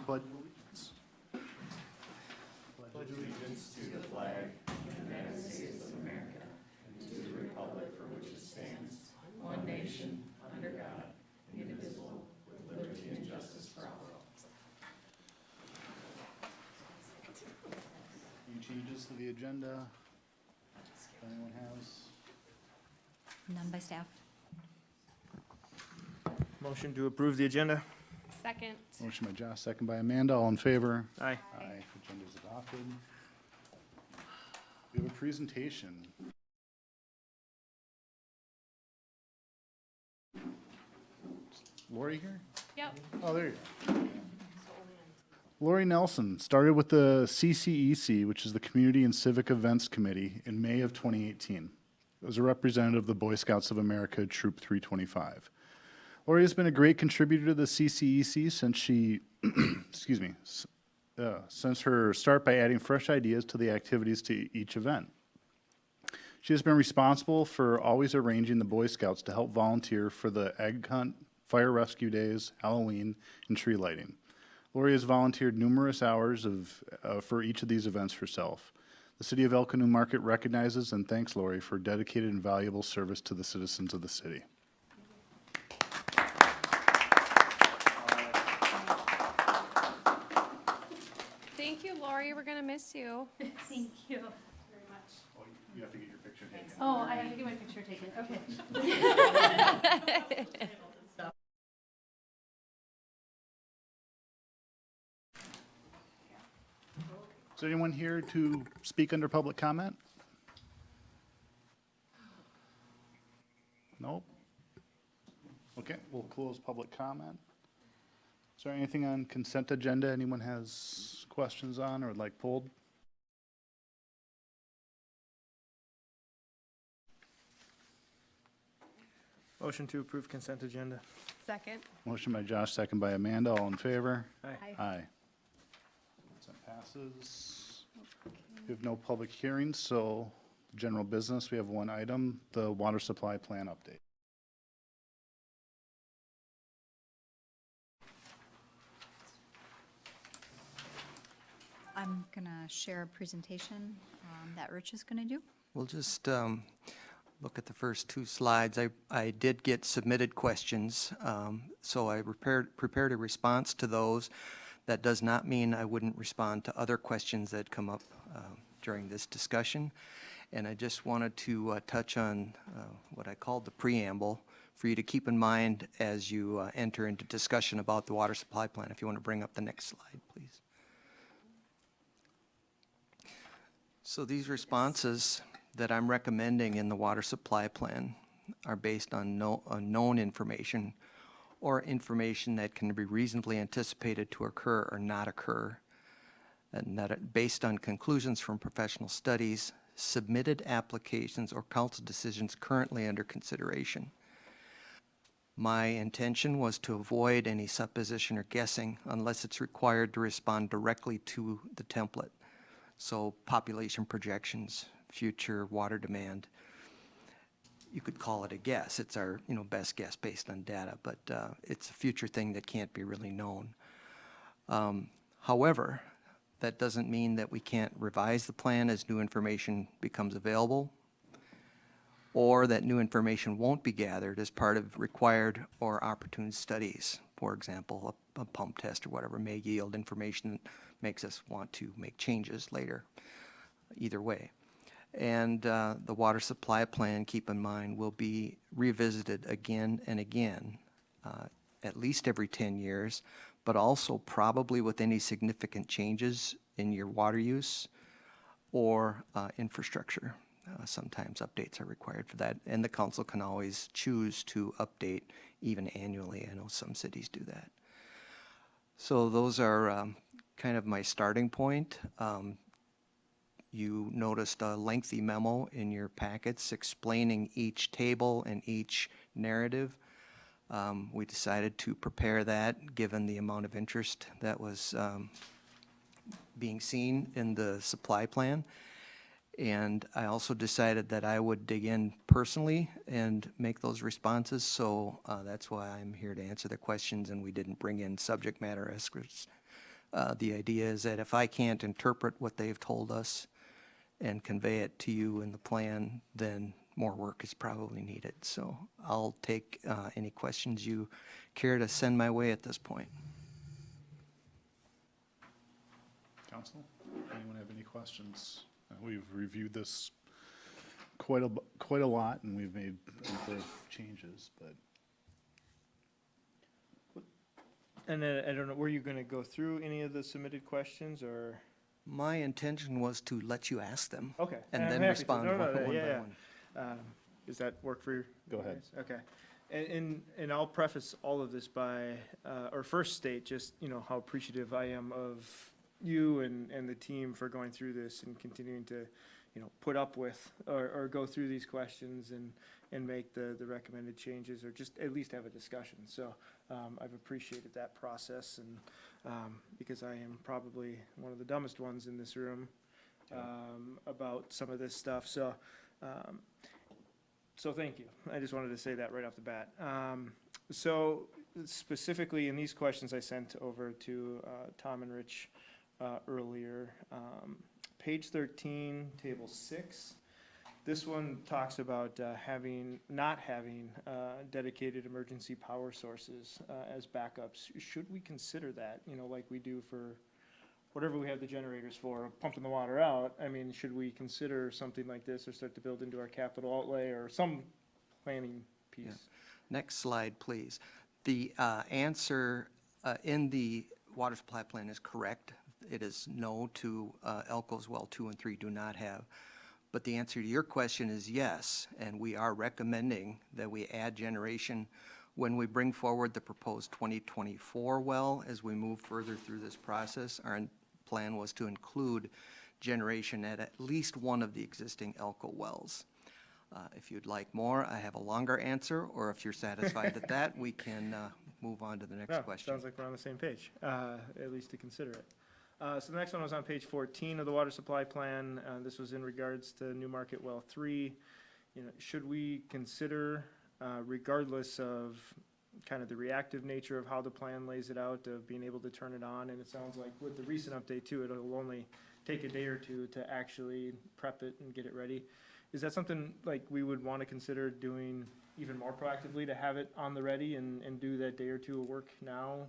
But Pledge allegiance to the flag of the United States of America and to the republic for which it stands, one nation, under God, indivisible, with liberty and justice for all. any changes to the agenda? If anyone has? None by staff. Motion to approve the agenda. Second. Motion by Josh, second by Amanda. All in favor? Aye. Aye. Agenda is adopted. We have a presentation. Lori here? Yep. Oh, there you go. Lori Nelson started with the CCEC, which is the Community and Civic Events Committee, in May of 2018. As a representative of the Boy Scouts of America, Troop 325. Lori has been a great contributor to the CCEC since she, excuse me, since her start by adding fresh ideas to the activities to each event. She has been responsible for always arranging the Boy Scouts to help volunteer for the egg hunt, fire rescue days, Halloween, and tree lighting. Lori has volunteered numerous hours for each of these events herself. The City of Elko New Market recognizes and thanks Lori for dedicated and valuable service to the citizens of the city. Thank you, Lori. We're going to miss you. Thank you very much. Oh, you have to get your picture taken. Oh, I have to get my picture taken. Okay. Is there anyone here to speak under public comment? Nope. Okay, we'll close public comment. Is there anything on consent agenda anyone has questions on or would like pulled? Motion to approve consent agenda. Second. Motion by Josh, second by Amanda. All in favor? Aye. Aye. Consent passes. We have no public hearings, so general business, we have one item, the water supply plan update. I'm going to share a presentation that Rich is going to do. We'll just look at the first two slides. I did get submitted questions, so I prepared a response to those. That does not mean I wouldn't respond to other questions that come up during this discussion. And I just wanted to touch on what I called the preamble for you to keep in mind as you enter into discussion about the water supply plan. If you want to bring up the next slide, please. So these responses that I'm recommending in the water supply plan are based on known information or information that can be reasonably anticipated to occur or not occur, and that are based on conclusions from professional studies, submitted applications, or council decisions currently under consideration. My intention was to avoid any supposition or guessing unless it's required to respond directly to the template. So population projections, future water demand. You could call it a guess. It's our best guess based on data, but it's a future thing that can't be really known. However, that doesn't mean that we can't revise the plan as new information becomes available, or that new information won't be gathered as part of required or opportune studies. For example, a pump test or whatever may yield information that makes us want to make changes later, either way. And the water supply plan, keep in mind, will be revisited again and again, at least every 10 years, but also probably with any significant changes in your water use or infrastructure. Sometimes updates are required for that, and the council can always choose to update even annually. I know some cities do that. So those are kind of my starting point. You noticed a lengthy memo in your packets explaining each table and each narrative. We decided to prepare that given the amount of interest that was being seen in the supply plan. And I also decided that I would dig in personally and make those responses, so that's why I'm here to answer the questions, and we didn't bring in subject matter experts. The idea is that if I can't interpret what they've told us and convey it to you in the plan, then more work is probably needed. So I'll take any questions you care to send my way at this point. Council, anyone have any questions? We've reviewed this quite a lot, and we've made a number of changes, but And I don't know, were you going to go through any of the submitted questions, or? My intention was to let you ask them. Okay. And I'm then happy to. respond No, one no, by yeah, one. yeah. Does that work for you? Go ahead. guys? Okay. And I'll preface all of this by, or first state just, how appreciative I am of you and the team for going through this and continuing to, put up with or go through these questions and make the recommended changes, or just at least have a discussion. So I've appreciated that process, and because I am probably one of the dumbest ones in this room about some of this stuff. So thank you. I just wanted to say that right off the bat. So specifically in these questions I sent over to Tom and Rich earlier, page 13, table 6. This one talks about not having dedicated emergency power sources as backups. Should we consider that, like we do for whatever we have the generators for, pumping the water out? I mean, should we consider something like this, or start to build into our capital outlay or some planning piece? Yeah. Next slide, please. The answer in the water supply plan is correct. It is no to Elko's well 2 and 3 do not have. But the answer to your question is yes, and we are recommending that we add generation when we bring forward the proposed 2024 well. As we move further through this process, our plan was to include generation at least one of the existing Elko wells. If you'd like more, I have a longer answer, or if you're satisfied with that, we can move on to the next No, question. sounds like we're on the same page, at least to consider it. So the next one was on page 14 of the water supply plan. This was in regards to New Market Well 3. Should we consider, regardless of kind of the reactive nature of how the plan lays it out, of being able to turn it on? And it sounds like with the recent update too, it'll only take a day or two to actually prep it and get it ready. Is that something like we would want to consider doing even more proactively, to have it on the ready and do that day or two of work now?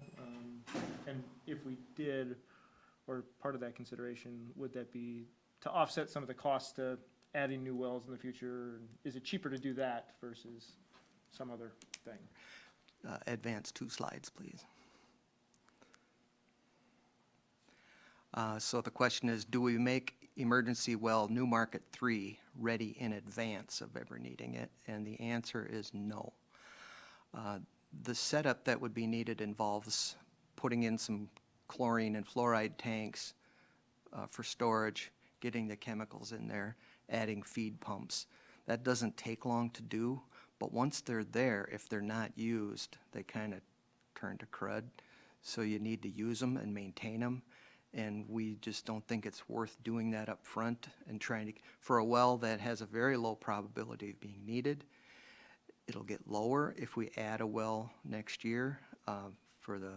And if we did, or part of that consideration, would that be to offset some of the costs to adding new wells in the future? Is it cheaper to do that versus some other thing? Advance 2 slides, please. So the question is, do we make emergency well New Market 3 ready in advance of ever needing it? And the answer is no. The setup that would be needed involves putting in some chlorine and fluoride tanks for storage, getting the chemicals in there, adding feed pumps. That doesn't take long to do, but once they're there, if they're not used, they kind of turn to crud. So you need to use them and maintain them, and we just don't think it's worth doing that up front and trying to, for a well that has a very low probability of being needed. It'll get lower if we add a well next year for the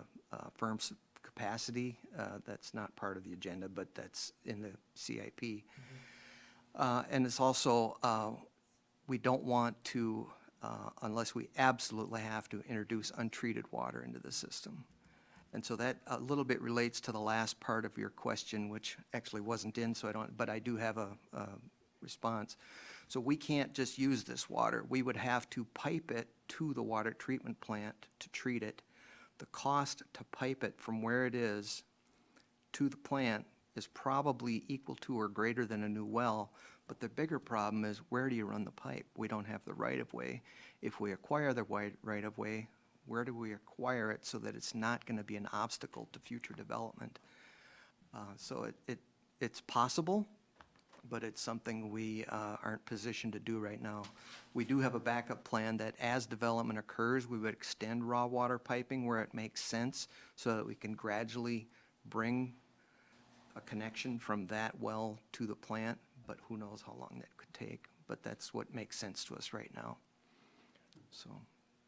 firm's capacity. That's not part of the agenda, but that's in the CIP. And it's also, we don't want to, unless we absolutely have to, introduce untreated water into the system. And so that a little bit relates to the last part of your question, which actually wasn't in, so I don't, but I do have a response. So we can't just use this water. We would have to pipe it to the water treatment plant to treat it. The cost to pipe it from where it is to the plant is probably equal to or greater than a new well, but the bigger problem is, where do you run the pipe? We don't have the right-of-way. If we acquire the right-of-way, where do we acquire it so that it's not going to be an obstacle to future development? So it's possible, but it's something we aren't positioned to do right now. We do have a backup plan that as development occurs, we would extend raw water piping where it makes sense so that we can gradually bring a connection from that well to the plant. but who knows how long that could take. But that's what makes sense to us right now. So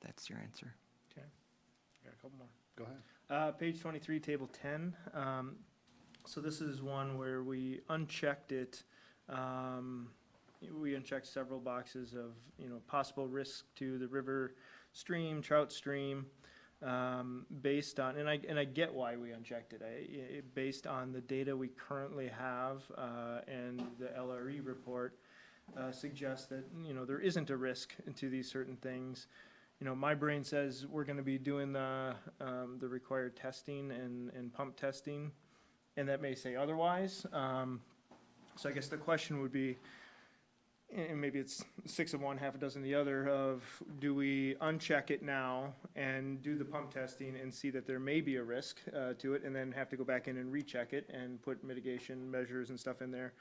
that's your answer. Okay, got a couple more. Go ahead. Page 23, table 10. So this is one where we unchecked it. We unchecked several boxes of, possible risk to the river stream, trout stream, based on, and I get why we unchecked it. Based on the data we currently have, and the LRE report, suggests that, there isn't a risk to these certain things. My brain says we're gonna be doing the required testing and pump testing, and that may say otherwise. So I guess the question would be, and maybe it's 6 of one, half a dozen the other, of do we uncheck it now and do the pump testing and see that there may be a risk to it, and then have to go back in and recheck it and put mitigation measures and stuff in there?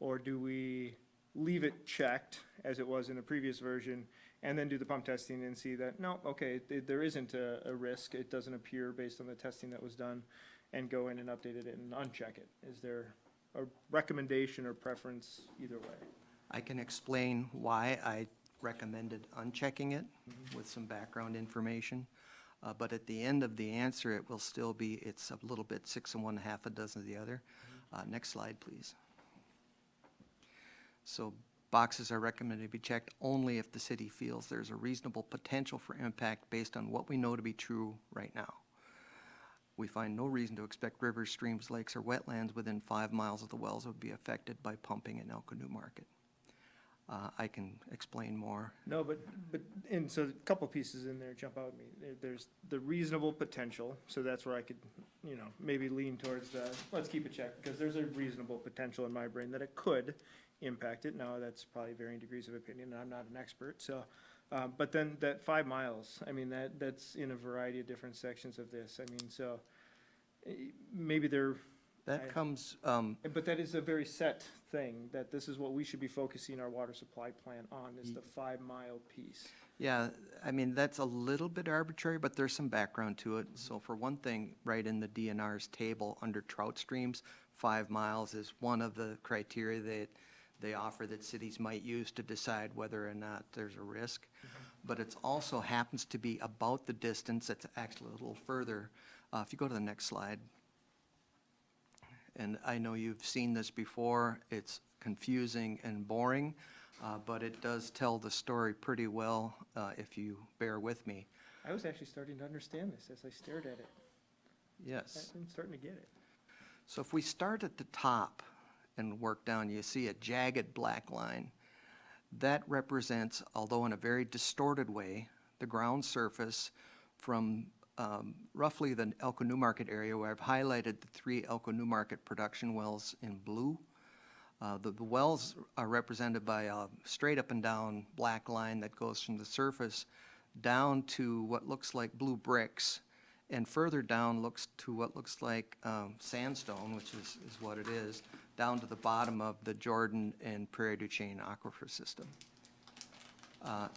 Or do we leave it checked, as it was in a previous version, and then do the pump testing and see that, no, okay, there isn't a risk, it doesn't appear based on the testing that was done, and go in and update it and uncheck it? Is there a recommendation or preference either way? I can explain why I recommended unchecking it with some background information. But at the end of the answer, it will still be, it's a little bit 6 of one, half a dozen of the other. Next slide, please. So boxes are recommended to be checked only if the city feels there's a reasonable potential for impact based on what we know to be true right now. We find no reason to expect rivers, streams, lakes, or wetlands within 5 miles of the wells would be affected by pumping in Elko New Market. I can explain more. No, but, and so a couple pieces in there jump out at me. There's the reasonable potential, so that's where I could, maybe lean towards the, let's keep it checked, because there's a reasonable potential in my brain that it could impact it. Now, that's probably varying degrees of opinion, and I'm not an expert, so. But then that 5 miles, that's in a variety of different sections of this. So maybe they're. That comes, But that is a very set thing, that this is what we should be focusing our water supply plan on, is the 5 mile piece. yeah, that's a little bit arbitrary, but there's some background to it. So for one thing, right in the DNR's table under trout streams, 5 miles is one of the criteria that they offer that cities might use to decide whether or not there's a risk. But it also happens to be about the distance, that's actually a little further. If you go to the next slide. And I know you've seen this before, it's confusing and boring, but it does tell the story pretty well, if you bear with me. I was actually starting to understand this as I stared at it. Yes. I'm starting to get it. So if we start at the top and work down, you see a jagged black line. That represents, although in a very distorted way, the ground surface from roughly the Elko New Market area, where I've highlighted the 3 Elko New Market production wells in blue. The wells are represented by a straight up and down black line that goes from the surface down to what looks like blue bricks, and further down looks to what looks like sandstone, which is what it is, down to the bottom of the Jordan and Prairie du Chien aquifer system.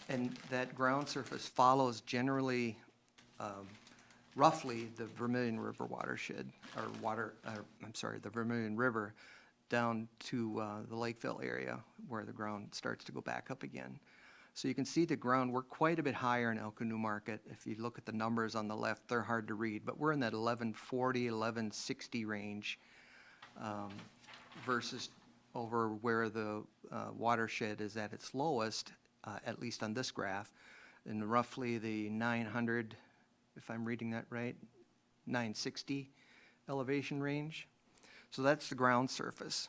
And that ground surface follows generally roughly the Vermilion River watershed, the Vermilion River down to the Lakeville area where the ground starts to go back up again. So you can see the ground, we're quite a bit higher in Elko New Market. If you look at the numbers on the left, they're hard to read, but we're in that 1140, 1160 range versus over where the watershed is at its lowest, at least on this graph, in roughly the 900, if I'm reading that right, 960 elevation range. So that's the ground surface.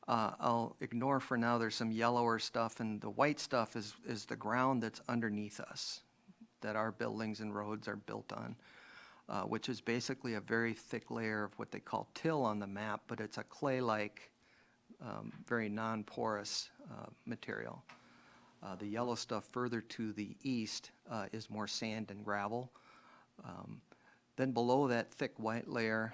I'll ignore for now, there's some yellower stuff, and the white stuff is the ground that's underneath us, that our buildings and roads are built on, which is basically a very thick layer of what they call till on the map, but it's a clay-like, very non-porous material. The yellow stuff further to the east is more sand and gravel. Then below that thick white layer,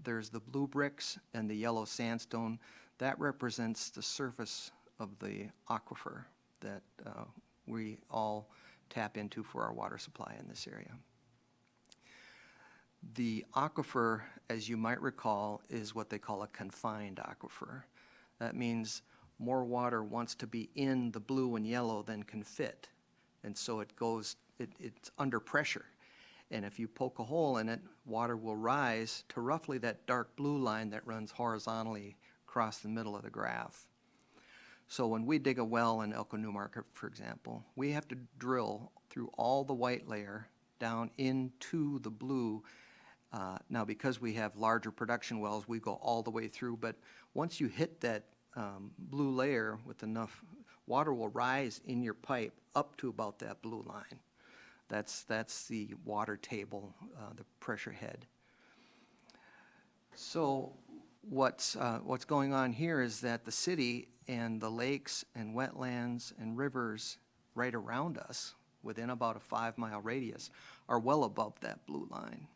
there's the blue bricks and the yellow sandstone. That represents the surface of the aquifer that we all tap into for our water supply in this area. The aquifer, as you might recall, is what they call a confined aquifer. That means more water wants to be in the blue and yellow than can fit. And so it's under pressure. And if you poke a hole in it, water will rise to roughly that dark blue line that runs horizontally across the middle of the graph. So when we dig a well in Elko New Market, for example, we have to drill through all the white layer down into the blue. Now, because we have larger production wells, we go all the way through, but once you hit that blue layer with enough, water will rise in your pipe up to about that blue line. That's the water table, the pressure head. So what's going on here is that the city and the lakes and wetlands and rivers right around us, within about a 5-mile radius, are well above that blue line.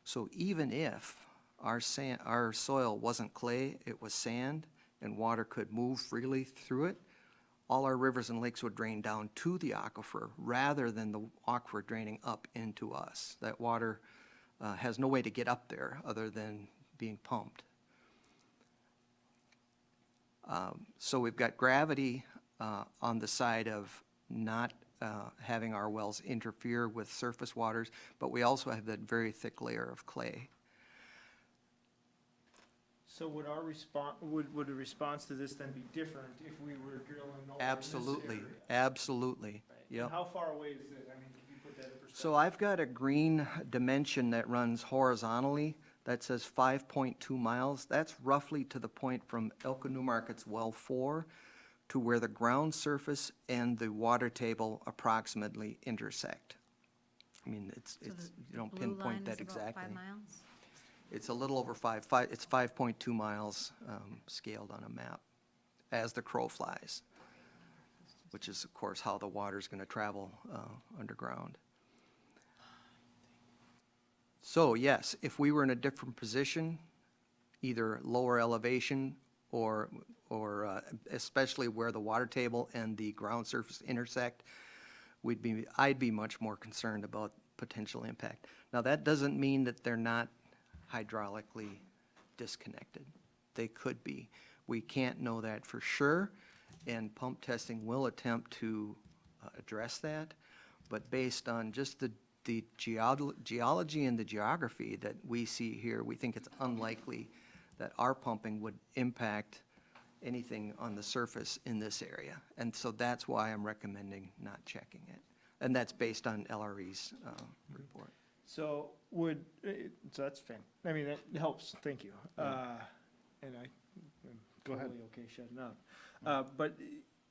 So even if our soil wasn't clay, it was sand, and water could move freely through it, all our rivers and lakes would drain down to the aquifer rather than the aquifer draining up into us. That water has no way to get up there other than being pumped. So we've got gravity on the side of not having our wells interfere with surface waters, but we also have that very thick layer of clay. So would our response, would a response to this then be different if we were drilling over in this Absolutely, area? absolutely. Right. Yep. And how far away is this? I mean, can you put that in perspective? So I've got a green dimension that runs horizontally that says 5.2 miles. That's roughly to the point from Elko New Market's well 4 to where the ground surface and the water table approximately intersect. I mean, it's So the you don't blue line pinpoint is that about exactly. 5 miles? It's a little over it's 5.2 miles scaled on a map as the crow flies, which is, of course, how the water's going to travel underground. So, yes, if we were in a different position, either lower elevation or especially where the water table and the ground surface intersect, I'd be much more concerned about potential impact. Now, that doesn't mean that they're not hydraulically disconnected. They could be. We can't know that for sure, and pump testing will attempt to address that, but based on just the geology and the geography that we see here, we think it's unlikely that our pumping would impact anything on the surface in this area. And so that's why I'm recommending not checking it. And that's based on LRE's report. So so that's fine. I mean, that helps, thank you. And I'm Go ahead. totally okay shutting up. But,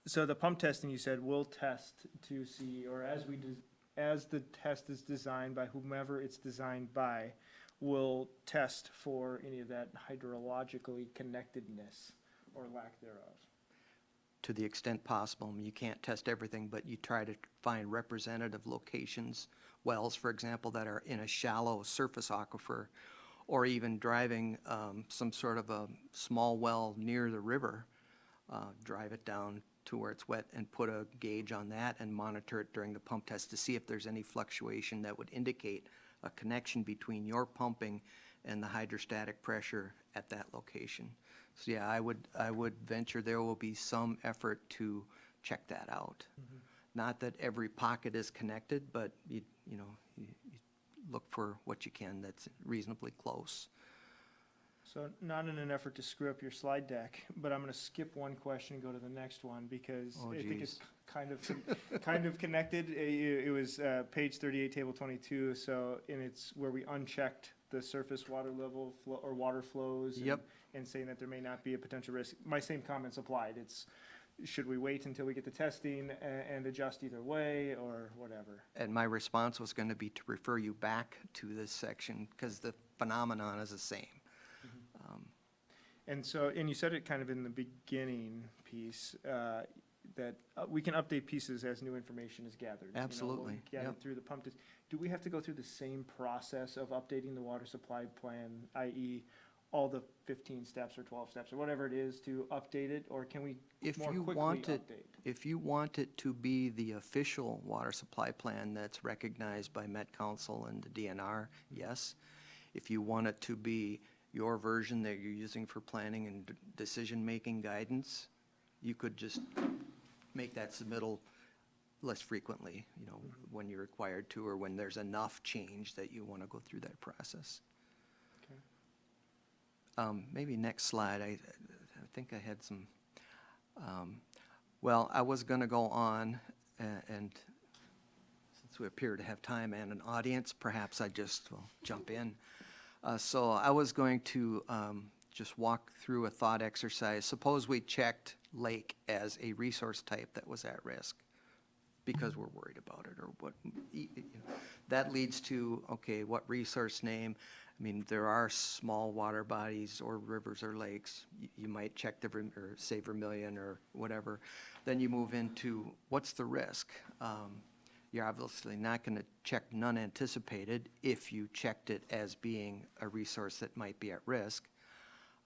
so the pump testing, you said, will test to see, or as the test is designed by whomever it's designed by, will test for any of that hydrologically connectedness or lack thereof. To the extent possible. I mean, you can't test everything, but you try to find representative locations, wells, for example, that are in a shallow surface aquifer, or even driving some sort of a small well near the river, drive it down to where it's wet and put a gauge on that and monitor it during the pump test to see if there's any fluctuation that would indicate a connection between your pumping and the hydrostatic pressure at that location. So yeah, I would venture there will be some effort to check that out. Mm-hmm. Not that every pocket is connected, but you look for what you can that's reasonably close. So not in an effort to screw up your slide deck, but I'm going to skip one question and go to the next one because Oh, I think it's geez. kind of connected. It was page 38, table 22. So, and it's where we unchecked the surface water level or water flows. Yep. And saying that there may not be a potential risk. My same comments applied. It's, should we wait until we get the testing and adjust either way or whatever? And my response was going to be to refer you back to this section because the phenomenon is the same. And so, and you said it kind of in the beginning piece, that we can update pieces as new information is gathered. You know, Absolutely, gathered yep. through the pump test. Do we have to go through the same process of updating the water supply plan, i.e., all the 15 steps or 12 steps or whatever it is to update it, or can we If more you quickly want it, update? if you want it to be the official water supply plan that's recognized by Met Council and the DNR, yes. If you want it to be your version that you're using for planning and decision-making guidance, you could just make that submittal less frequently, you know, when you're required to, or when there's enough change that you want to go through that process. Maybe next slide, I think I had some, well, I was going to go on, and since we appear to have time and an audience, perhaps I just will jump in. So I was going to just walk through a thought exercise. Suppose we checked lake as a resource type that was at risk because we're worried about it, or what, that leads to, okay, what resource name? I mean, there are small water bodies or rivers or lakes. You might check the, or say Vermilion or whatever. Then you move into what's the risk? You're obviously not going to check none anticipated if you checked it as being a resource that might be at risk.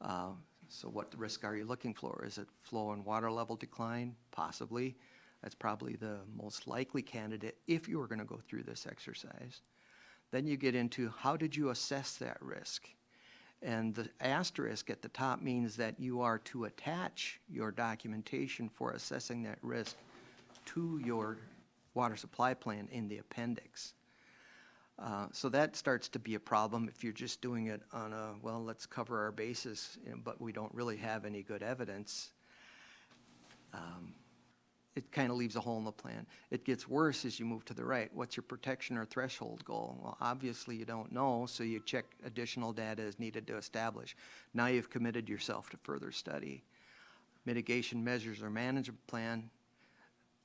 So what risk are you looking for? Is it flow and water level decline? Possibly. That's probably the most likely candidate if you were going to go through this exercise. Then you get into how did you assess that risk? And the asterisk at the top means that you are to attach your documentation for assessing that risk to your water supply plan in the appendix. So that starts to be a problem if you're just doing it on a, well, let's cover our bases, you know, but we don't really have any good evidence. It kind of leaves a hole in the plan. It gets worse as you move to the right. What's your protection or threshold goal? Well, obviously you don't know, so you check additional data as needed to establish. Now you've committed yourself to further study. Mitigation measures or management plan,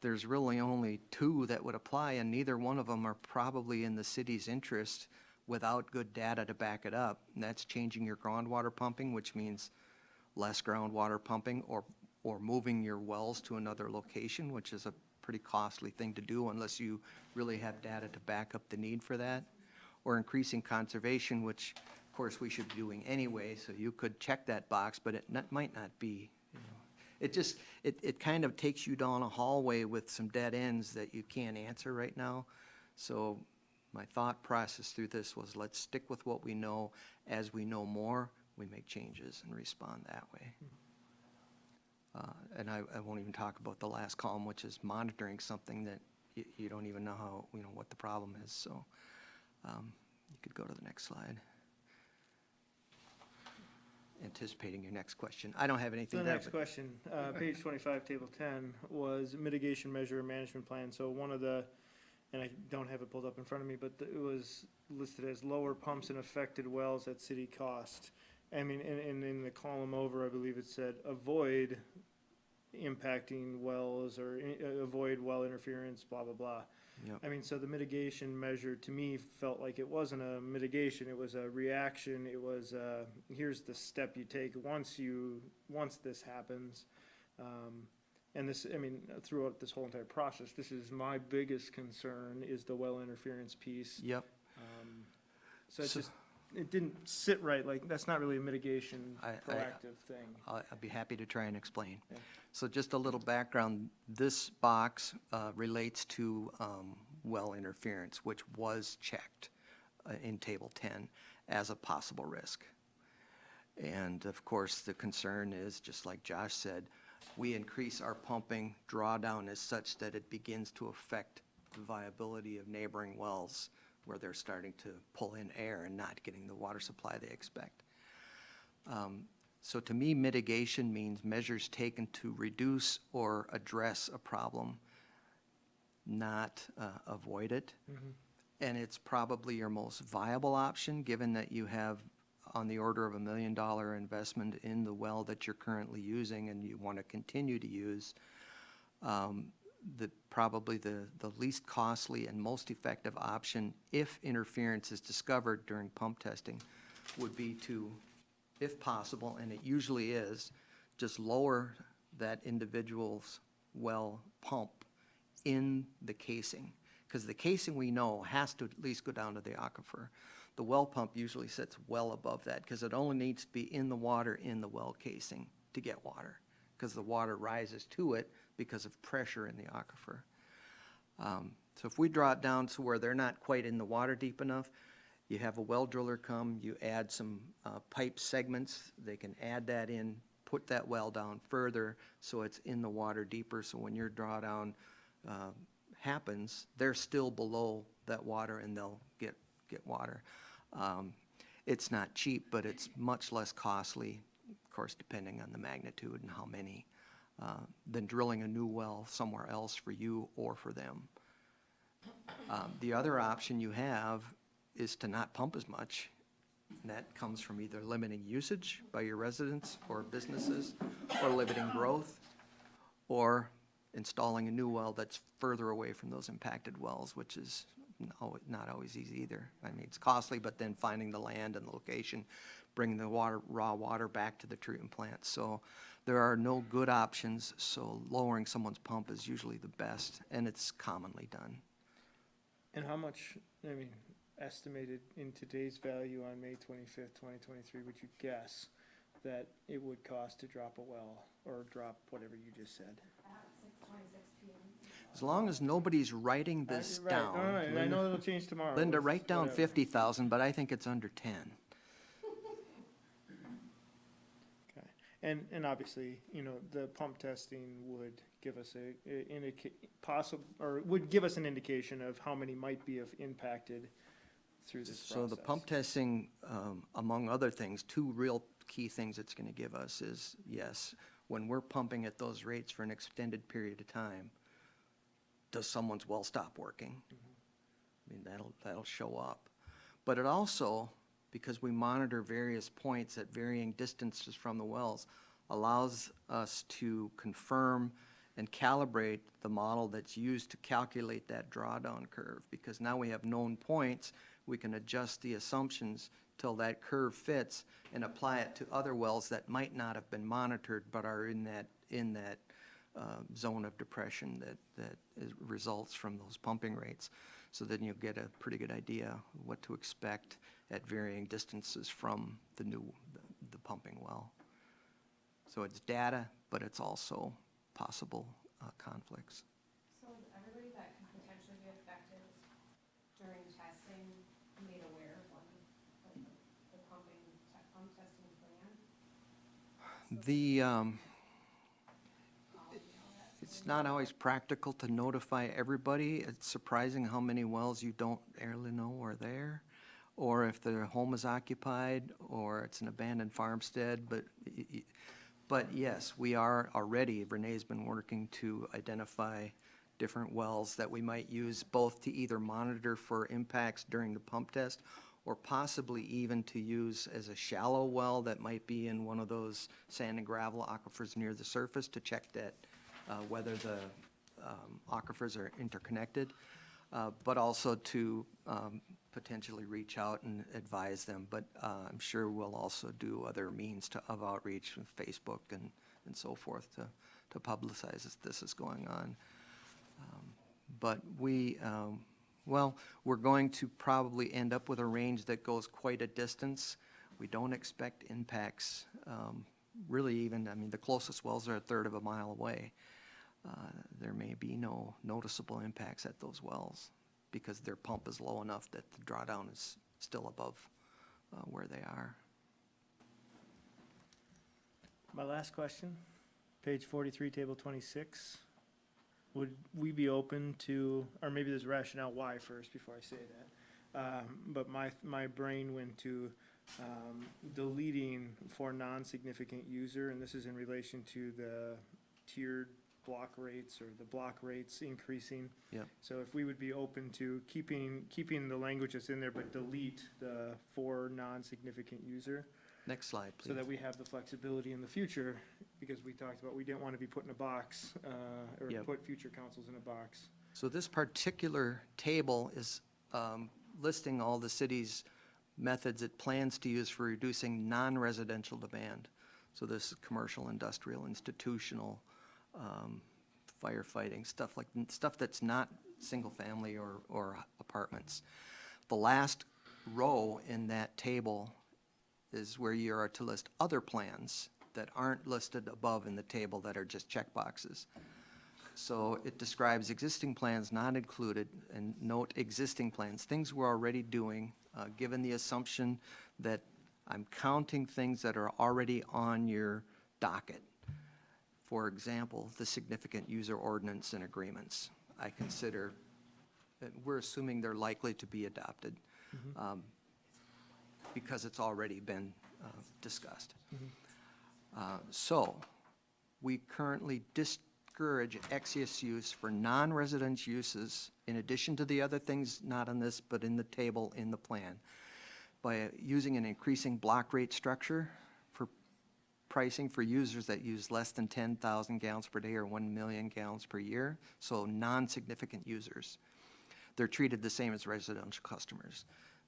there's really only two that would apply, and neither one of them are probably in the city's interest without good data to back it up. And that's changing your groundwater pumping, which means less groundwater pumping, or moving your wells to another location, which is a pretty costly thing to do unless you really have data to back up the need for that, or increasing conservation, which of course we should be doing anyway, so you could check that box, but it might not be. You know. It just, it kind of takes you down a hallway with some dead ends that you can't answer right now. So my thought process through this was, let's stick with what we know. As we know more, we make changes and respond that way. And I won't even talk about the last column, which is monitoring something that you don't even know how, you know, what the problem is. So you could go to the next slide. Anticipating your next question. I don't have anything The there. next question, page 25, table 10, was mitigation measure and management plan. So one of the, and I don't have it pulled up in front of me, but it was listed as lower pumps in affected wells at city cost. I mean, and in the column over, I believe it said avoid impacting wells, or avoid well interference, blah, blah, blah. Yep. I mean, so the mitigation measure to me felt like it wasn't a mitigation, it was a reaction. It was, here's the step you take once this happens. And this, I mean, throughout this whole entire process, this is my biggest concern, is the well interference piece. Yep. So it's So- just, it didn't sit right, like, that's not really a mitigation I- proactive thing. I'd be happy to try and explain. Yeah. So just a little background, this box relates to well interference, which was checked in Table 10 as a possible risk. And of course, the concern is, just like Josh said, we increase our pumping drawdown as such that it begins to affect the viability of neighboring wells where they're starting to pull in air and not getting the water supply they expect. So to me, mitigation means measures taken to reduce or address a problem, not avoid it. And it's probably your most viable option, given that you have on the order of $1 million investment in the well that you're currently using and you want to continue to use. Probably the least costly and most effective option, if interference is discovered during pump testing, would be to, if possible, and it usually is, just lower that individual's well pump in the casing. Because the casing, we know, has to at least go down to the aquifer. the well pump usually sits well above that, because it only needs to be in the water in the well casing to get water, because the water rises to it because of pressure in the aquifer. So if we draw it down to where they're not quite in the water deep enough, you have a well driller come, you add some pipe segments, they can add that in, put that well down further so it's in the water deeper, so when your drawdown happens, they're still below that water and they'll get water. It's not cheap, but it's much less costly, of course, depending on the magnitude and how many, than drilling a new well somewhere else for you or for them. The other option you have is to not pump as much. And that comes from either limiting usage by your residents or businesses, or limiting growth, or installing a new well that's further away from those impacted wells, which is not always easy either. I mean, it's costly, but then finding the land and the location, bringing the raw water back to the treatment plant. So there are no good options, so lowering someone's pump is usually the best, and it's commonly done. And how much, I mean, estimated in today's value on May 25th, 2023, would you guess that it would cost to drop a well or drop whatever you just said? As long as nobody's writing this Right, down. no, and I know it'll change tomorrow. Linda, It's write down whatever. 50,000, but I think it's under 10. Okay. And obviously, you know, the pump testing would give us would give us an indication of how many might be impacted through this process. So the pump testing, among other things, two real key things it's going to give us is, yes, when we're pumping at those rates for an extended period of time, does someone's well stop working? I mean, that'll show up. But it also, because we monitor various points at varying distances from the wells, allows us to confirm and calibrate the model that's used to calculate that drawdown curve. Because now we have known points, we can adjust the assumptions till that curve fits and apply it to other wells that might not have been monitored but are in that zone of depression that results from those pumping rates. So then you'll get a pretty good idea what to expect at varying distances from the pumping well. So it's data, but it's also possible conflicts. So is everybody that could potentially be affected during testing made aware of the pump testing plan? It's not always practical to notify everybody. It's surprising how many wells you don't really know are there, or if their home is occupied, or it's an abandoned farmstead. But yes, we are already, Renee's been working to identify different wells that we might use both to either monitor for impacts during the pump test, or possibly even to use as a shallow well that might be in one of those sand and gravel aquifers near the surface to check that whether the aquifers are interconnected, but also to potentially reach out and advise them. But I'm sure we'll also do other means of outreach with Facebook and so forth to publicize this is going on. But we're going to probably end up with a range that goes quite a distance. We don't expect impacts, really even, I mean, the closest wells are a third of a mile away. There may be no noticeable impacts at those wells because their pump is low enough that the drawdown is still above where they are. My last question, page 43, table 26. Would we be open to, or maybe there's rationale why first before I say that, but my brain went to deleting for non-significant user, and this is in relation to the tiered block rates or the block rates increasing. Yep. So if we would be open to keeping the language that's in there, but delete the for non-significant user, Next slide, please. so that we have the flexibility in the future, because we talked about we didn't want to be put in a box, or Yep. put future councils in a box. So this particular table is listing all the city's methods it plans to use for reducing non-residential demand. So this is commercial, industrial, institutional, firefighting, stuff that's not single family or apartments. The last row in that table is where you are to list other plans that aren't listed above in the table that are just checkboxes. So it describes existing plans not included, and note existing plans, things we're already doing, given the assumption that I'm counting things that are already on your docket. For example, the significant user ordinance and agreements. I consider, we're assuming they're likely to be adopted because it's already been discussed. So we currently discourage excess use for non-resident uses, in addition to the other things not on this, but in the table in the plan, by using an increasing block rate structure for pricing for users that use less than 10,000 gallons per day or 1 million gallons per year, so non-significant users. They're treated the same as residential customers.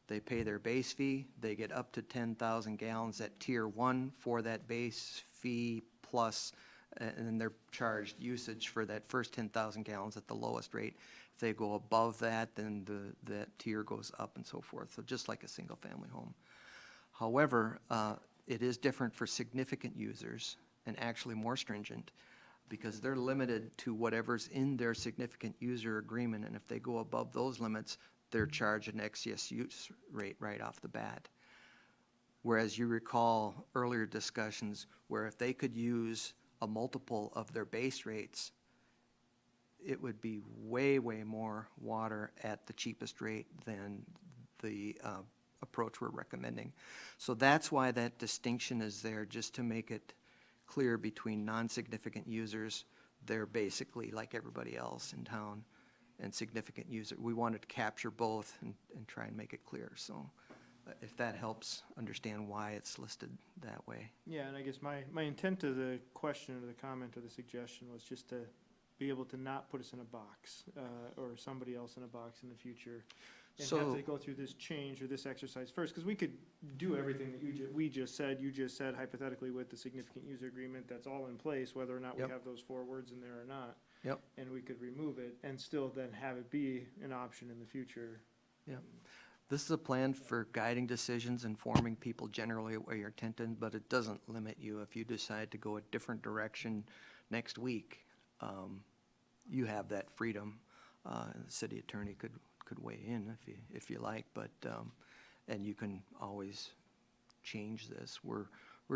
They pay their base fee, they get up to 10,000 gallons at tier 1 for that base fee plus, and then they're charged usage for that first 10,000 gallons at the lowest rate. If they go above that, then that tier goes up and so forth, so just like a single-family home. However, it is different for significant users, and actually more stringent, because they're limited to whatever's in their significant user agreement, and if they go above those limits, they're charged an excess use rate right off the bat. Whereas you recall earlier discussions where if they could use a multiple of their base rates, it would be way, way more water at the cheapest rate than the approach we're recommending. So that's why that distinction is there, just to make it clear between non-significant users. They're basically like everybody else in town, and significant user. We wanted to capture both and try and make it clear. So if that helps understand why it's listed that way. Yeah, and I guess my intent of the question or the comment or the suggestion was just to be able to not put us in a box, or somebody else in a box in the future, and have So- to go through this change or this exercise first, because we could do everything that you just said hypothetically with the significant user agreement, that's all in place, whether or not we Yep. have those 4 words in there or not. Yep. And we could remove it and still then have it be an option in the future. Yep. This is a plan for guiding decisions, informing people generally where you're intended, but it doesn't limit you. If you decide to go a different direction next week, you have that freedom. The city attorney could weigh in if you like, but, and you can always change this. We're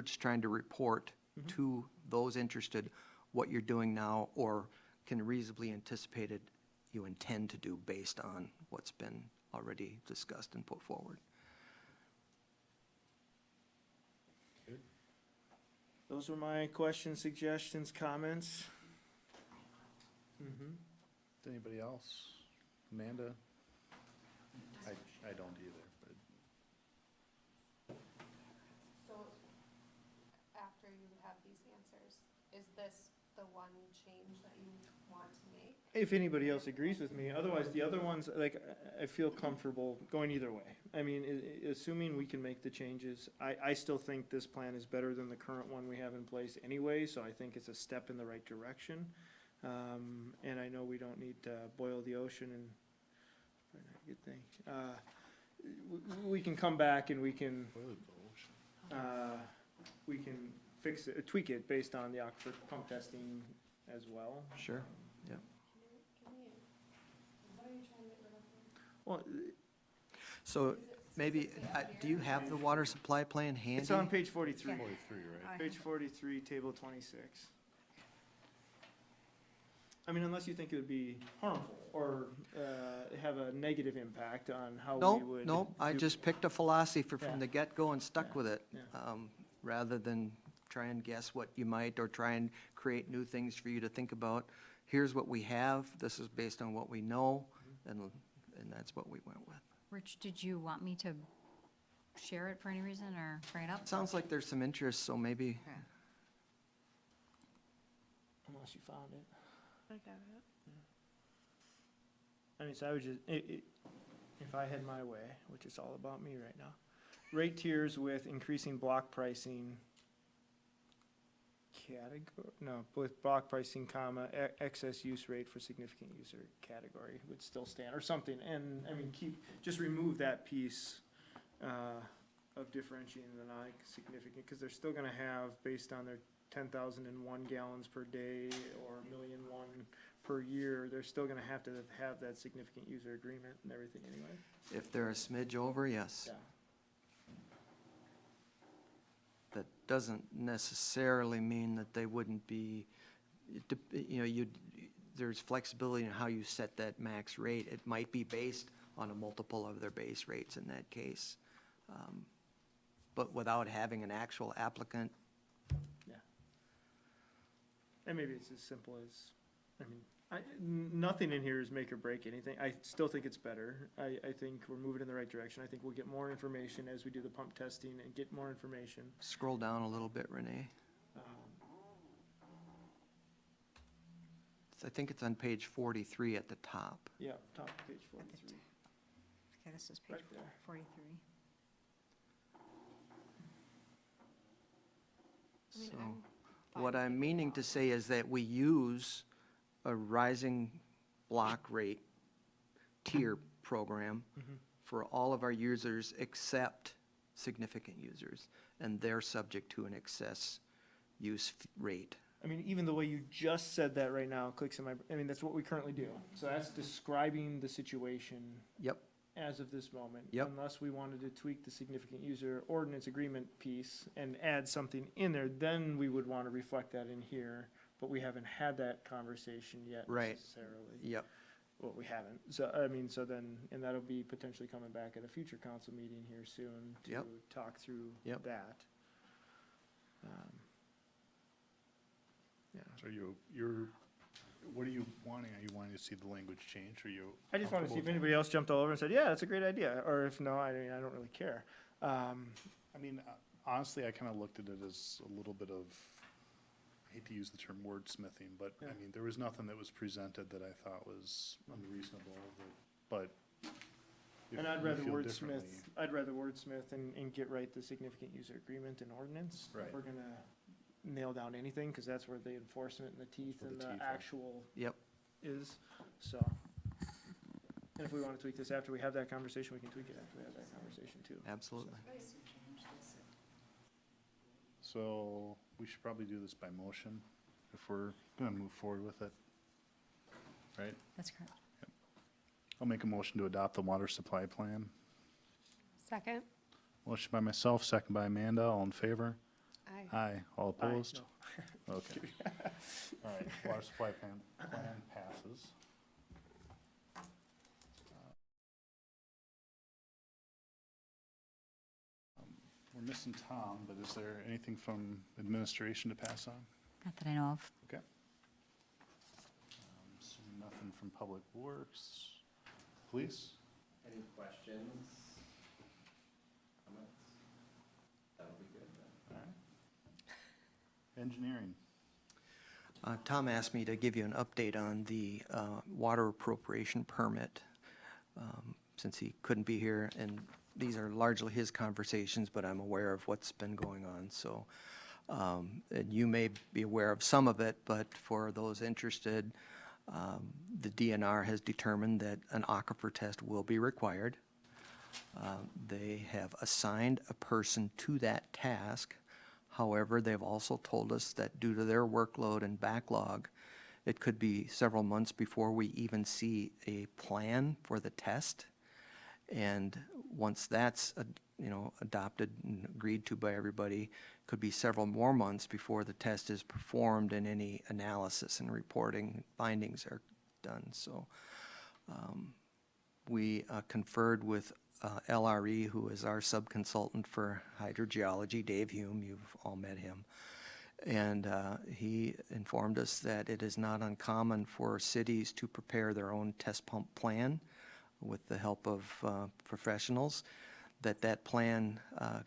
just trying to report to those interested what you're doing now, or can reasonably anticipate it you intend to do based on what's been already discussed and put forward. Those were my questions, suggestions, comments. Anybody else? Amanda? I don't either, but So after you have these answers, is this the one change that you want to make? If anybody else agrees with me, otherwise the other ones, like, I feel comfortable going either way. I mean, assuming we can make the changes, I still think this plan is better than the current one we have in place anyway, so I think it's a step in the right direction. And I know we don't need to boil the ocean, and probably not a good thing. We can come back and we can fix it, tweak it based on the aquifer pump testing as well. Sure. Yep. What are you trying to get rid of? Well, So maybe, do you have the water supply plan handy? it's on page 43. 43, right? Page 43, table 26. I mean, unless you think it would be harmful or have a negative impact on how we would. No, I do- just picked a philosophy Yeah. from the get-go and stuck Yeah. with it, Yeah. rather than try and guess what you might, or try and create new things for you to think about. Here's what we have, this is based on what we know, and that's what we went with. Rich, did you want me to share it for any reason or bring it up? Sounds like there's some interest, so maybe, Okay. Unless you found it. I got it. I mean, so I would just, if I had my way, which is all about me right now, rate tiers with increasing block pricing with block pricing, comma, excess use rate for significant user category would still stand, or something, and, I mean, just remove that piece, of differentiating the non-significant, because they're still gonna have, based on their 10,001 gallons per day or 1,000,001 per year, they're still gonna have to have that significant user agreement and everything anyway. If they're a smidge over, yes. Yeah. That doesn't necessarily mean that they wouldn't be, there's flexibility in how you set that max rate. It might be based on a multiple of their base rates in that case. But without having an actual applicant, And maybe it's as simple as, nothing in here is make or break anything. I still think it's better. I think we're moving in the right direction. I think we'll get more information as we do the pump testing and get more information. scroll down a little bit, Renee. I think it's on page 43 at the top. Yeah, top of page 43, Okay, this is page right there. 43. So what I'm meaning to say is that we use a rising block rate tier program for all of our users except significant users, and they're subject to an excess use rate. Even the way you just said that right now clicks in that's what we currently do. So that's describing the situation Yep, as of this moment. Yep. Unless we wanted to tweak the significant user ordinance agreement piece and add something in there, then we would want to reflect that in here. But we haven't had that conversation yet Right. necessarily. yep, Well, we haven't. So, so then, and that'll be potentially coming back at a future council meeting here soon to Yep. talk through Yep. that. Yeah. So what are you wanting? Are you wanting to see the language change, or you? I just want to see if comfortable anybody else jumped all over and said, yeah, that's a great idea, or if no, I don't really care. Honestly, I kind of looked at it as a little bit of, I hate to use the term wordsmithing, but Yeah. there was nothing that was presented that I thought was unreasonable, but. if And I'd you rather feel wordsmith, differently- and get right the significant user agreement and ordinance. Right. If we're gonna nail down anything, because that's where the enforcement and the teeth Where the and the teeth are. actual yep. is, so. And if we want to tweak this after we have that conversation, we can tweak it after we have that conversation too. Absolutely. So we should probably do this by motion if we're gonna move forward with it. Right? That's correct. I'll make a motion to adopt the water supply plan. Second. Motion by myself, second by Amanda, all in favor? Aye. Aye. All Aye, opposed? no. Okay. All right, water supply plan passes. We're missing Tom, but is there anything from administration to pass on? Not that I know of. Okay. So nothing from Public Works. Police? Any questions? Comments? That'll be good then. All right. Engineering. Tom asked me to give you an update on the water appropriation permit, since he couldn't be here, and these are largely his conversations, but I'm aware of what's been going on, so and you may be aware of some of it, but for those interested, the DNR has determined that an aquifer test will be required. They have assigned a person to that task. However, they've also told us that due to their workload and backlog, it could be several months before we even see a plan for the test. And once that's, adopted and agreed to by everybody, could be several more months before the test is performed and any analysis and reporting findings are done. So we conferred with LRE, who is our subconsultant for hydrogeology, Dave Hume, you've all met him. And he informed us that it is not uncommon for cities to prepare their own test pump plan with the help of professionals, that plan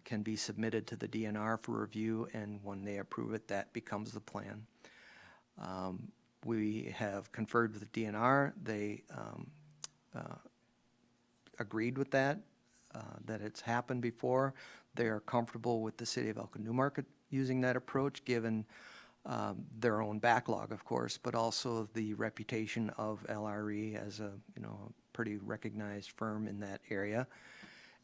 can be submitted to the DNR for review, and when they approve it, that becomes the plan. We have conferred with the DNR. They agreed with that it's happened before. They are comfortable with the city of Elko Newmarket using that approach, given their own backlog, of course, but also the reputation of LRE as a pretty recognized firm in that area.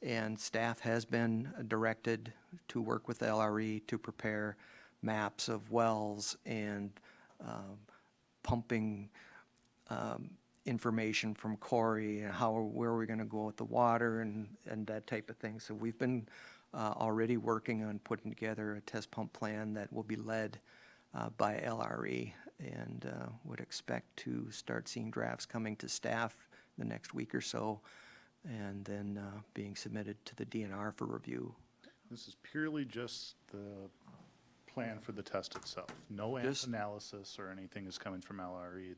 And staff has been directed to work with LRE to prepare maps of wells and pumping information from Corey and where we're going to go with the water and that type of thing. So we've been already working on putting together a test pump plan that will be led by LRE, and would expect to start seeing drafts coming to staff the next week or so, and then being submitted to the DNR for review. This is purely just the plan for the test itself. No Just- analysis or anything is coming from LRE.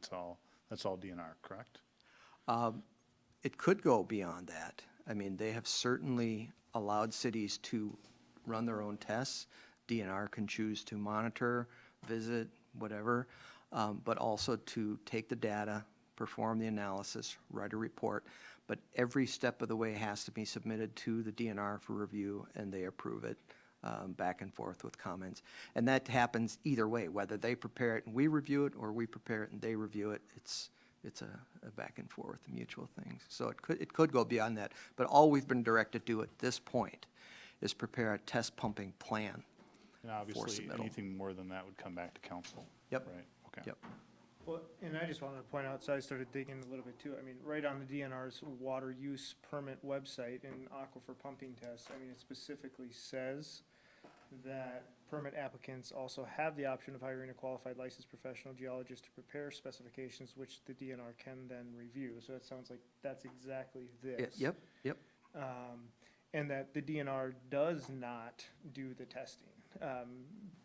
That's all DNR, correct? It could go beyond that. I mean, they have certainly allowed cities to run their own tests. DNR can choose to monitor, visit, whatever, but also to take the data, perform the analysis, write a report. But every step of the way has to be submitted to the DNR for review, and they approve it back and forth with comments. And that happens either way, whether they prepare it and we review it, or we prepare it and they review it. It's a back and forth mutual thing. So it could go beyond that. But all we've been directed to do at this point is prepare a test pumping plan. And obviously, submittal. anything more than that would come back to council. Yep. Right, okay. Yep. Well, and I just wanted to point out, so I started digging a little bit too. I mean, right on the DNR's water use permit website in aquifer pumping tests, I mean, it specifically says that permit applicants also have the option of hiring a qualified licensed professional geologist to prepare specifications which the DNR can then review. So it sounds like that's exactly this. Yep, yep. And that the DNR does not do the testing,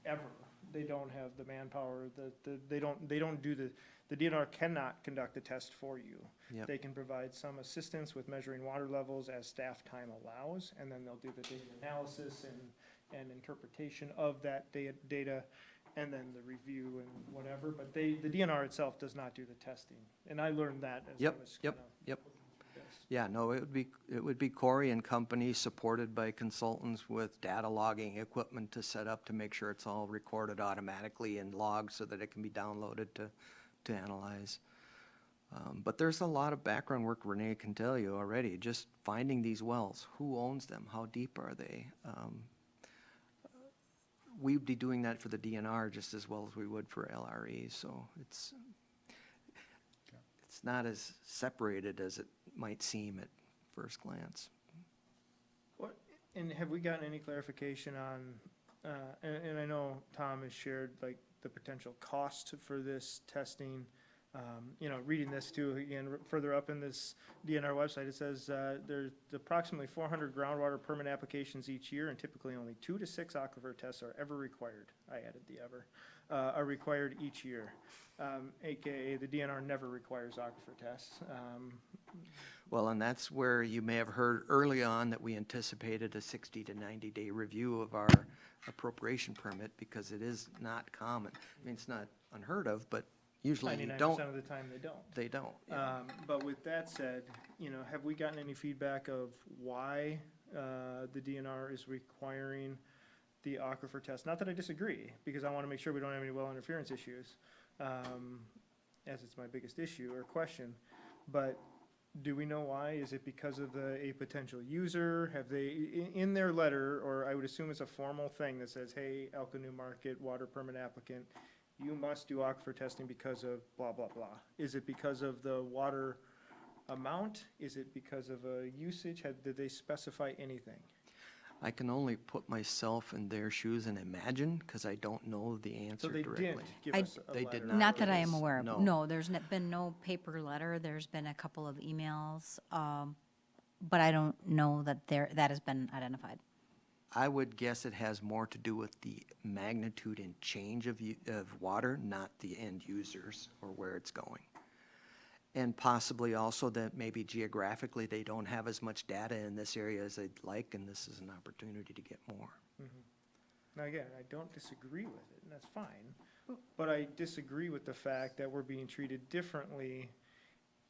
ever. They don't have the manpower, they don't do the DNR cannot conduct the test for you. Yep. They can provide some assistance with measuring water levels as staff time allows, and then they'll do the data analysis and interpretation of that data, and then the review and whatever, but the DNR itself does not do the testing. And I learned that as I Yep, was yep, kinda yep. looking through this. Yeah, no, it would be Corey and company, supported by consultants with data logging equipment to set up to make sure it's all recorded automatically and logged so that it can be downloaded to analyze. But there's a lot of background work Renee can tell you already, just finding these wells. Who owns them? How deep are they? We'd be doing that for the DNR just as well as we would for LRE, so it's not as separated as it might seem at first glance. What, and have we gotten any clarification on, and I know Tom has shared like the potential cost for this testing. You know, reading this too, again, further up in this DNR website, it says there's approximately 400 groundwater permit applications each year, and typically only 2 to 6 aquifer tests are ever required. I added the ever, are required each year. AKA the DNR never requires aquifer tests. Well, and that's where you may have heard early on that we anticipated a 60 to 90-day review of our appropriation permit, because it is not common. I mean, it's not unheard of, but usually you 99% don't. of the time they don't. They don't. Yeah. But with that said, you know, have we gotten any feedback of why the DNR is requiring the aquifer test? Not that I disagree, because I want to make sure we don't have any well interference issues, as it's my biggest issue or question. But do we know why? Is it because of a potential user? Have they, in their letter, or I would assume it's a formal thing that says, hey, Elko New Market water permit applicant, you must do aquifer testing because of blah, blah, blah. Is it because of the water amount? Is it because of a usage? Did they specify anything? I can only put myself in their shoes and imagine, because I don't know the So answer they directly. didn't give I- us a They letter. did not. Not that give I am us- aware of. no. No, there's been no paper letter. There's been a couple of emails, but I don't know that that has been identified. I would guess it has more to do with the magnitude and change of water, not the end users or where it's going. And possibly also that maybe geographically they don't have as much data in this area as they'd like, and this is an opportunity to get more. Now, again, I don't disagree with it, and that's fine. But I disagree with the fact that we're being treated differently.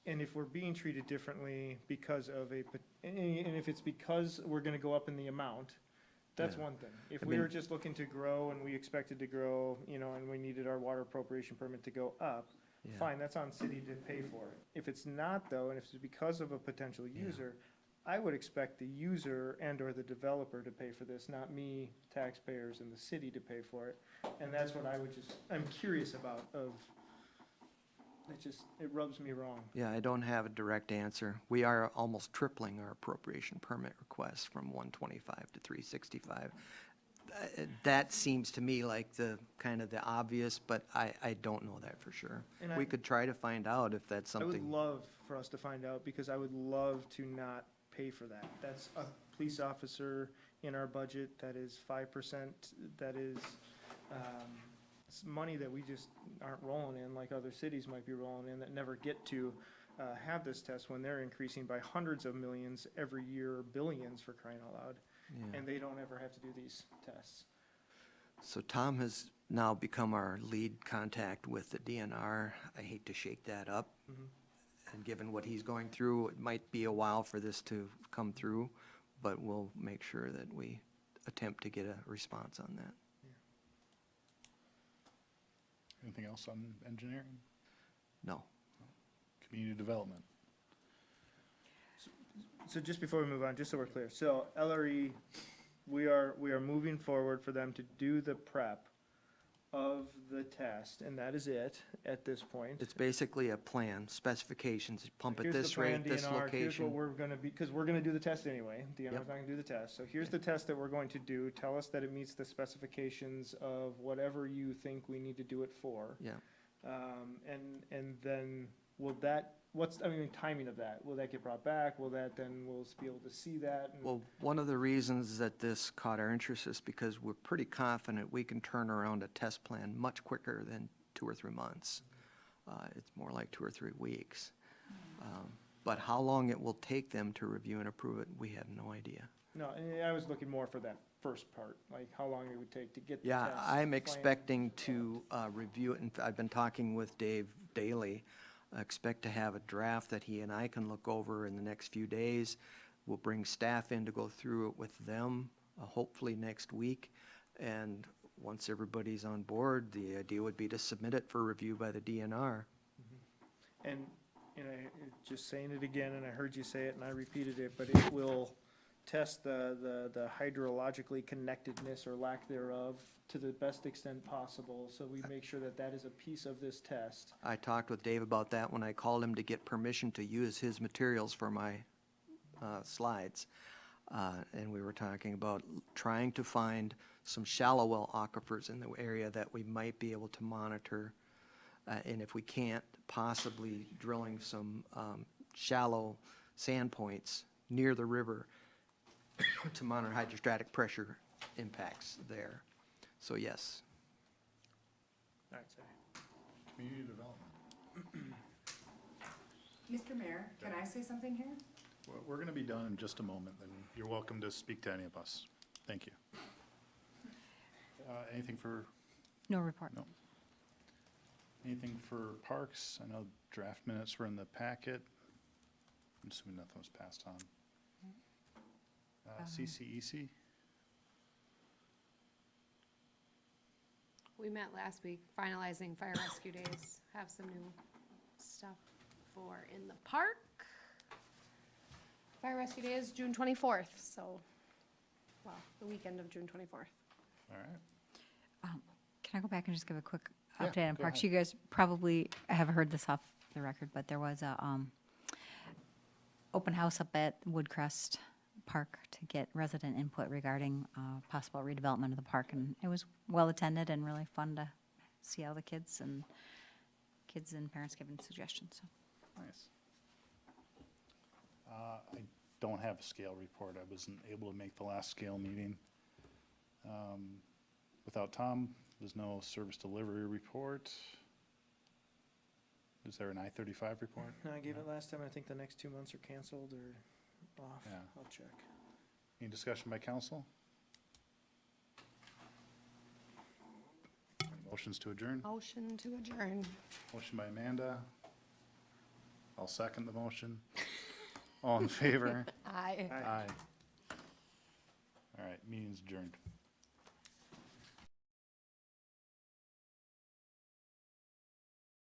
And if we're being treated differently because of and if it's because we're gonna go up in the amount, that's Yeah. one thing. If I we were mean- just looking to grow and we expected to grow, you know, and we needed our water appropriation permit to go up, Yeah. fine, that's on city to pay for it. If it's not though, and if it's because of a potential user, I would expect the user and/or the developer to pay for this, not me, taxpayers, and the city to pay for it. And that's what I'm curious about, it rubs me wrong. Yeah, I don't have a direct answer. We are almost tripling our appropriation permit request from 125 to 365. That seems to me like the, kind of the obvious, but I don't know that for sure. And We could try to find out if that's I would something. love for us to find out, because I would love to not pay for that. That's a police officer in our budget, that is 5%, that is, it's money that we just aren't rolling in like other cities might be rolling in that never get to have this test when they're increasing by hundreds of millions every year, billions for crying out loud, Yeah. and they don't ever have to do these tests. So Tom has now become our lead contact with the DNR. I hate to shake that up. Mhm. And given what he's going through, it might be a while for this to come through, but we'll make sure that we attempt to get a response on that. Anything else on engineering? No. Community development? So just before we move on, just so we're clear, so LRE, we are moving forward for them to do the prep of the test, and that is it at this point. It's basically a plan, specifications, pump at Here's the this plan, rate, this DNR, here's what location. we're gonna be, because we're gonna do the test anyway, DNR's Yep. not gonna do the test, so here's the test that we're going to do, tell us that it meets the specifications of whatever you think we need to do it for. Yeah. And then, will that, timing of that, will that get brought back, we'll be able to see that? And- Well, one of the reasons that this caught our interest is because we're pretty confident we can turn around a test plan much quicker than 2 or 3 months. It's more like 2 or 3 weeks. But how long it will take them to review and approve it, we have no idea. No, I was looking more for that first part, like how long it would take to get the Yeah, test I'm plan. expecting to review it, and I've been talking with Dave daily. I expect to have a draft that he and I can look over in the next few days. We'll bring staff in to go through it with them, hopefully next week. And once everybody's on board, the idea would be to submit it for review by the DNR. And I, just saying it again, and I heard you say it and I repeated it, but it will test the hydrologically connectedness or lack thereof to the best extent possible, so we make sure that that is a piece of this test. I talked with Dave about that when I called him to get permission to use his materials for my slides. And we were talking about trying to find some shallow well aquifers in the area that we might be able to monitor. And if we can't, possibly drilling some shallow sand points near the river to monitor hydrostatic pressure impacts there. So yes. All right, sorry. Community development. Mr. Mayor, can I say something here? We're going to be done in just a moment, then you're welcome to speak to any of us. Thank you. Anything for, No report. no. Anything for parks? I know draft minutes were in the packet. I'm assuming nothing was passed on. CCEC? We met last week, finalizing fire rescue days, have some new stuff for in the park. Fire rescue day is June 24th, so, well, the weekend of June 24th. All right. Can I go back and just give a quick Yeah, update on go parks? ahead. You guys probably have heard this off the record, but there was a open house up at Woodcrest Park to get resident input regarding possible redevelopment of the park, and it was well-attended and really fun to see all the kids and parents giving suggestions, so. Nice. I don't have a scale report. I wasn't able to make the last scale meeting. Without Tom, there's no service delivery report. Is there an I-35 report? No, I gave it last time, I think the next 2 months are canceled or off, Yeah. I'll check. Any discussion by council? Motions to adjourn? Motion to adjourn. Motion by Amanda. I'll second the motion. All in favor? Aye. Aye. All right, meeting's adjourned.